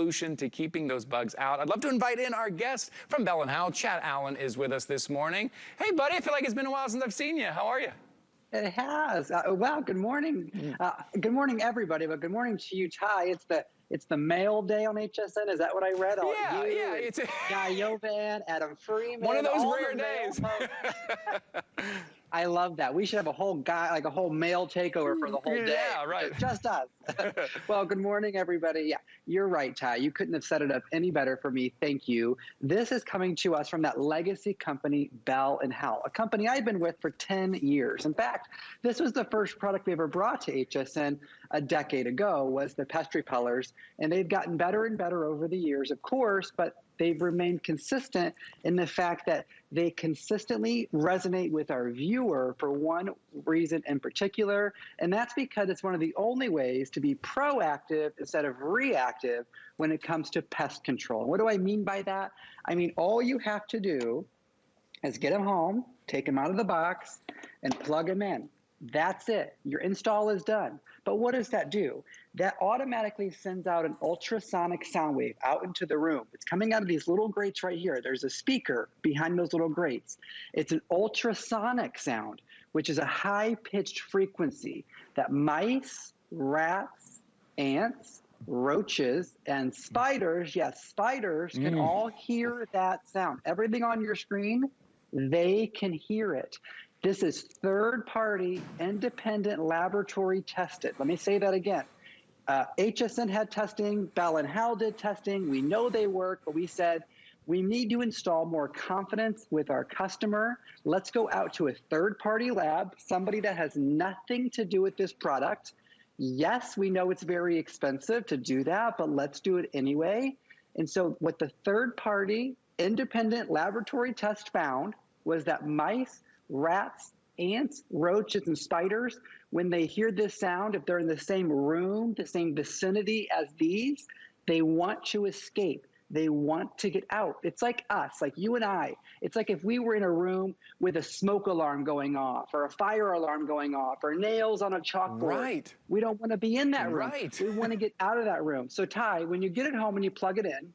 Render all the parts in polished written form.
solution to keeping those bugs out. I'd love to invite in our guest from Bell+Howell. Chad Allen is with us this morning. Hey, buddy, I feel like it's been a while since I've seen you. How are you? It has. Well, good morning. Good morning, everybody, but good morning to you, Ty. It's the mail day on HSN. Is that what I read? Yeah, yeah. It's Guy Yovan, Adam Freeman. One of those rare days. I love that. We should have a whole mail takeover for the whole day. Yeah, right. Just us. Well, good morning, everybody. Yeah, you're right, Ty. You couldn't have set it up any better for me. Thank you. This is coming to us from that legacy company, Bell+Howell, a company I've been with for 10 years. In fact, this was the first product we ever brought to HSN a decade ago, was the Pest Repellers, and they've gotten better and better over the years, of course, but they've remained consistent in the fact that they consistently resonate with our viewer for one reason in particular, and that's because it's one of the only ways to be proactive instead of reactive when it comes to pest control. What do I mean by that? I mean, all you have to do is get them home, take them out of the box, and plug them in. That's it. Your install is done. But what does that do? That automatically sends out an ultrasonic sound wave out into the room. It's coming out of these little grates right here. There's a speaker behind those little grates. It's an ultrasonic sound, which is a high-pitched frequency that mice, rats, ants, roaches, and spiders, yes, spiders can all hear that sound. Everything on your screen, they can hear it. This is third-party, independent laboratory tested. Let me say that again. HSN had testing, Bell+Howell did testing. We know they work, but we said we need to install more confidence with our customer. Let's go out to a third-party lab, somebody that has nothing to do with this product. Yes, we know it's very expensive to do that, but let's do it anyway. And so what the third-party, independent laboratory test found was that mice, rats, ants, roaches, and spiders, when they hear this sound, if they're in the same room, the same vicinity as these, they want to escape. They want to get out. It's like us, like you and I. It's like if we were in a room with a smoke alarm going off or a fire alarm going off or nails on a chalkboard. Right. We don't want to be in that room. Right. We want to get out of that room. So Ty, when you get it home and you plug it in,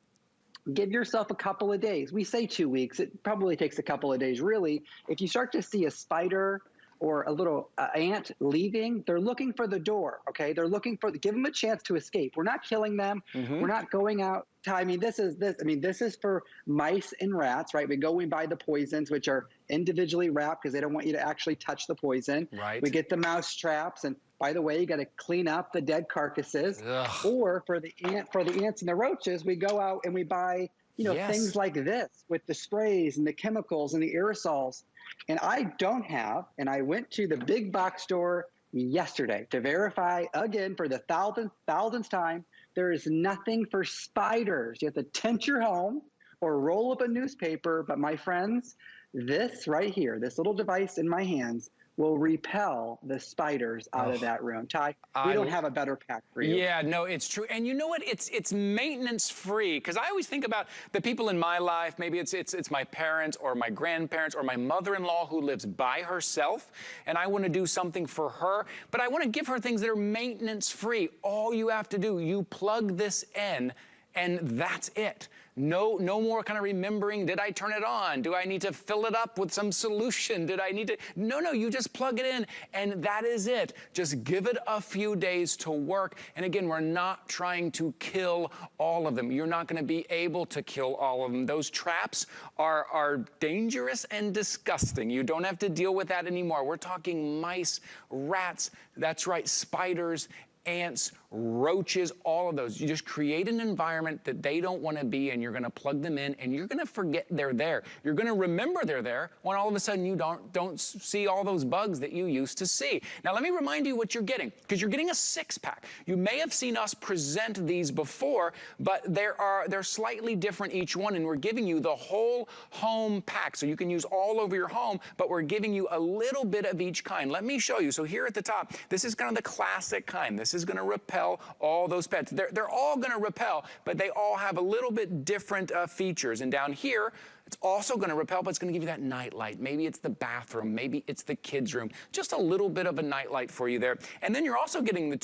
give yourself a couple of days. We say 2 weeks. It probably takes a couple of days, really. If you start to see a spider or a little ant leaving, they're looking for the door, okay? They're looking for, give them a chance to escape. We're not killing them. We're not going out. I mean, this is for mice and rats, right? We buy the poisons, which are individually wrapped because they don't want you to actually touch the poison. Right. We get the mouse traps, and by the way, you got to clean up the dead carcasses. Ugh. Or for the ants and the roaches, we go out and we buy, things like this with the sprays and the chemicals and the aerosols. And I don't have, and I went to the big box store yesterday to verify again for the thousandth time, there is nothing for spiders. You have to tent your home or roll up a newspaper. But my friends, this right here, this little device in my hands will repel the spiders out of that room. Ty, we don't have a better pack for you. Yeah, no, it's true. And you know what? It's maintenance free. Because I always think about the people in my life. Maybe it's my parents or my grandparents or my mother-in-law who lives by herself, and I want to do something for her, but I want to give her things that are maintenance free. All you have to do, you plug this in, and that's it. No more kind of remembering, did I turn it on? Do I need to fill it up with some solution? Did I need to? No, you just plug it in and that is it. Just give it a few days to work. And again, we're not trying to kill all of them. You're not gonna be able to kill all of them. Those traps are dangerous and disgusting. You don't have to deal with that anymore. We're talking mice, rats, that's right, spiders, ants, roaches, all of those. You just create an environment that they don't want to be in. You're going to plug them in and you're going to forget they're there. You're going to remember they're there when all of a sudden you don't see all those bugs that you used to see. Now let me remind you what you're getting, because you're getting a 6-pack. You may have seen us present these before, but they're slightly different each one, and we're giving you the whole home pack. So you can use all over your home, but we're giving you a little bit of each kind. Let me show you. So here at the top, this is kind of the classic kind. This is going to repel all those pests. They're all going to repel, but they all have a little bit different features. And down here, it's also going to repel, but it's going to give you that night light. Maybe it's the bathroom. Maybe it's the kids' room. Just a little bit of a night light for you there. And then you're also getting the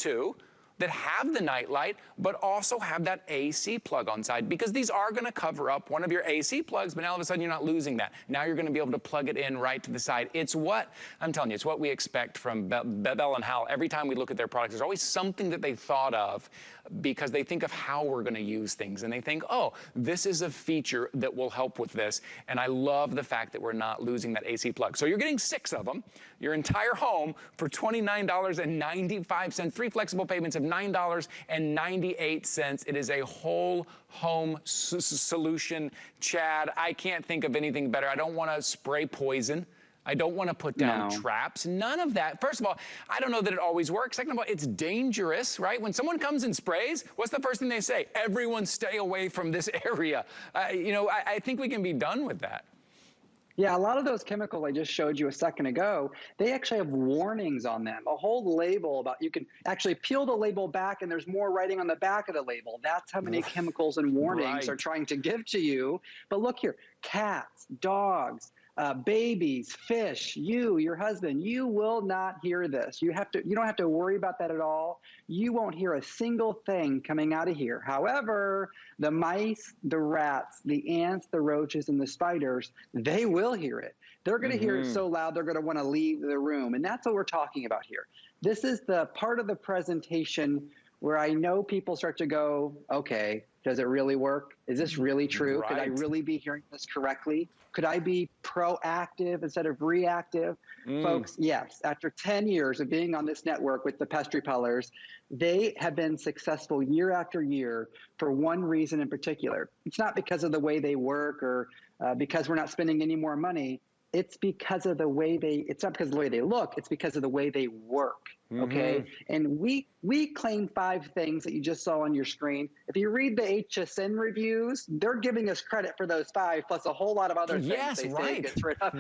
that have the night light, but also have that AC plug on side, because these are gonna cover up one of your AC plugs, but now all of a sudden you're not losing that. Now you're gonna be able to plug it in right to the side. It's what, I'm telling you, it's what we expect from Bell+Howell. Every time we look at their products, there's always something that they thought of, because they think of how we're gonna use things, and they think, oh, this is a feature that will help with this. And I love the fact that we're not losing that AC plug. So you're getting 6 of them, your entire home, for $29.95, 3 flexible payments of $9.98. It is a whole home solution. Chad, I can't think of anything better. I don't want to spray poison. I don't want to put down traps. None of that. First of all, I don't know that it always works. Second of all, it's dangerous, right? When someone comes and sprays, what's the first thing they say? Everyone stay away from this area. You know, I think we can be done with that. Yeah, a lot of those chemicals I just showed you a second ago, they actually have warnings on them, a whole label about, you can actually peel the label back and there's more writing on the back of the label. That's how many chemicals and warnings are trying to give to you. But look here, cats, dogs, babies, fish, you, your husband, you will not hear this. You don't have to worry about that at all. You won't hear a single thing coming out of here. However, the mice, the rats, the ants, the roaches, and the spiders, they will hear it. They're going to hear it so loud, they're going to want to leave the room. And that's what we're talking about here. This is the part of the presentation where I know people start to go, okay, does it really work? Is this really true? Could I really be hearing this correctly? Could I be proactive instead of reactive? Folks, yes. After 10 years of being on this network with the Pest Repellers, they have been successful year after year for one reason in particular. It's not because of the way they work or because we're not spending any more money. It's because of the way it's not because of the way they look, it's because of the way they work, okay? And we claim 5 things that you just saw on your screen. If you read the HSN reviews, they're giving us credit for those 5, plus a whole lot of other things they say gets rid of.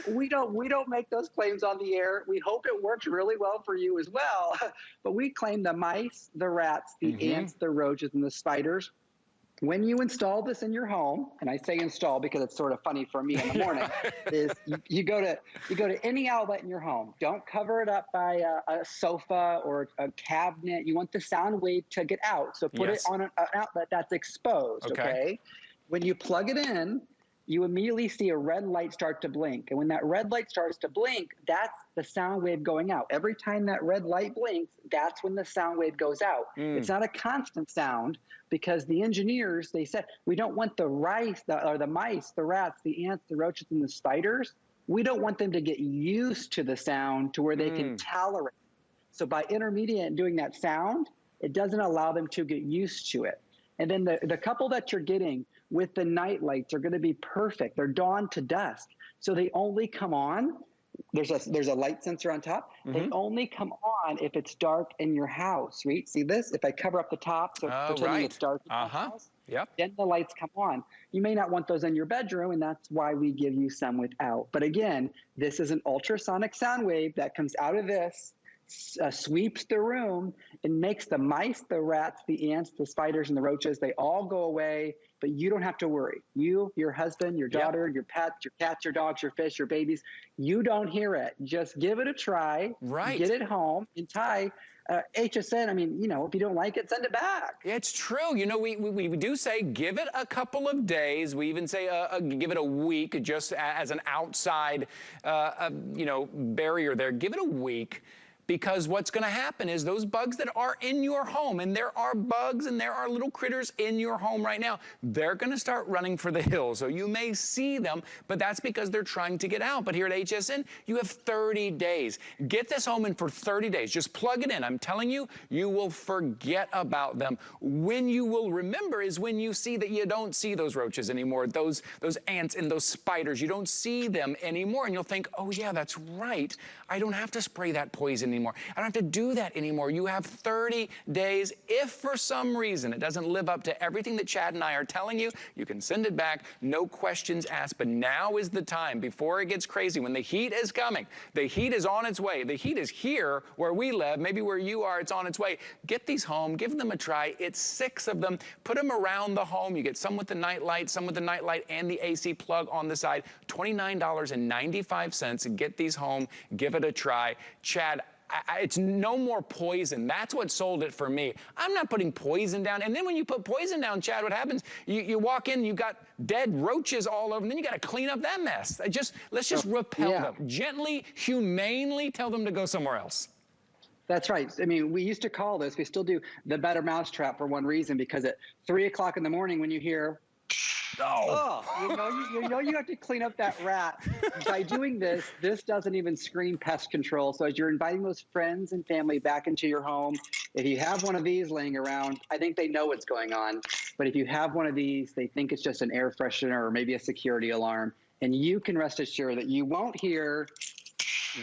We don't make those claims on the air. We hope it works really well for you as well, but we claim the mice, the rats, the ants, the roaches, and the spiders. When you install this in your home, and I say install because it's sort of funny for me in the morning, is you go to any outlet in your home. Don't cover it up by a sofa or a cabinet. You want the sound wave to get out. So put it on an outlet that's exposed, okay? When you plug it in, you immediately see a red light start to blink. And when that red light starts to blink, that's the sound wave going out. Every time that red light blinks, that's when the sound wave goes out. It's not a constant sound because the engineers, they said, we don't want the mice, the rats, the ants, the roaches, and the spiders. We don't want them to get used to the sound to where they can tolerate it. So by intermediate doing that sound, it doesn't allow them to get used to it. And then the couple that you're getting with the night lights are going to be perfect. They're dawn to dusk. So they only come on. There's a light sensor on top. They only come on if it's dark in your house, right? See this? If I cover up the top, so pretending it's dark in my house, then the lights come on. You may not want those in your bedroom, and that's why we give you some without. But again, this is an ultrasonic sound wave that comes out of this, sweeps the room, and makes the mice, the rats, the ants, the spiders, and the roaches, they all go away, but you don't have to worry. You, your husband, your daughter, your pets, your cats, your dogs, your fish, your babies, you don't hear it. Just give it a try. Get it home. And Ty, HSN, I mean, you know, if you don't like it, send it back. It's true. You know, we do say give it a couple of days. We even say give it a week just as an outside, you know, barrier there. Give it a week. Because what's going to happen is those bugs that are in your home, and there are bugs and there are little critters in your home right now, they're going to start running for the hills. So you may see them, but that's because they're trying to get out. But here at HSN, you have 30 days. Get this home in for 30 days. Just plug it in. I'm telling you, you will forget about them. When you will remember is when you see that you don't see those roaches anymore, those ants and those spiders. You don't see them anymore, and you'll think, oh yeah, that's right. I don't have to spray that poison anymore. I don't have to do that anymore. You have 30 days. If for some reason it doesn't live up to everything that Chad and I are telling you, you can send it back, no questions asked. But now is the time before it gets crazy, when the heat is coming. The heat is on its way. The heat is here where we live, maybe where you are, it's on its way. Get these home, give them a try. It's 6 of them. Put them around the home. You get some with the night light, some with the night light and the AC plug on the side. $29.95. Get these home, give it a try. Chad, it's no more poison. That's what sold it for me. I'm not putting poison down. And then when you put poison down, Chad, what happens? You walk in, you got dead roaches all over, and then you got to clean up that mess. Let's just repel them. Gently, humanely tell them to go somewhere else. That's right. I mean, we used to call this, we still do, the better mousetrap for one reason, because at 3 o'clock in the morning when you hear, you know you have to clean up that rat. By doing this, this doesn't even scream pest control. So as you're inviting those friends and family back into your home, if you have one of these laying around, I think they know what's going on. But if you have one of these, they think it's just an air freshener or maybe a security alarm. And you can rest assured that you won't hear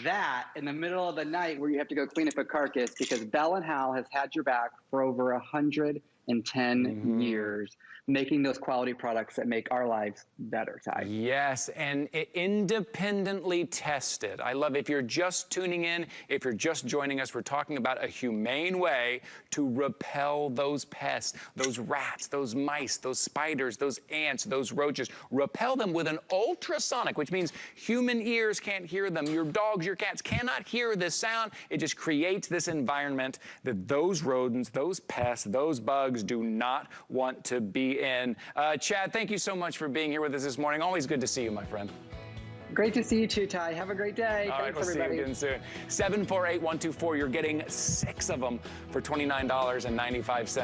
that in the middle of the night where you have to go clean up a carcass, because Bell+Howell has had your back for over 110 years, making those quality products that make our lives better, Ty. Yes, and independently tested. I love it. If you're just tuning in, if you're just joining us, we're talking about a humane way to repel those pests, those rats, those mice, those spiders, those ants, those roaches. Repel them with an ultrasonic, which means human ears can't hear them. Your dogs, your cats cannot hear this sound. It just creates this environment that those rodents, those pests, those bugs do not want to be in. Chad, thank you so much for being here with us this morning. Always good to see you, my friend. Great to see you too, Ty. Have a great day. All right, Thanks, we'll everybody. see you again soon. 748-124. You're getting 6 of them for $29.95.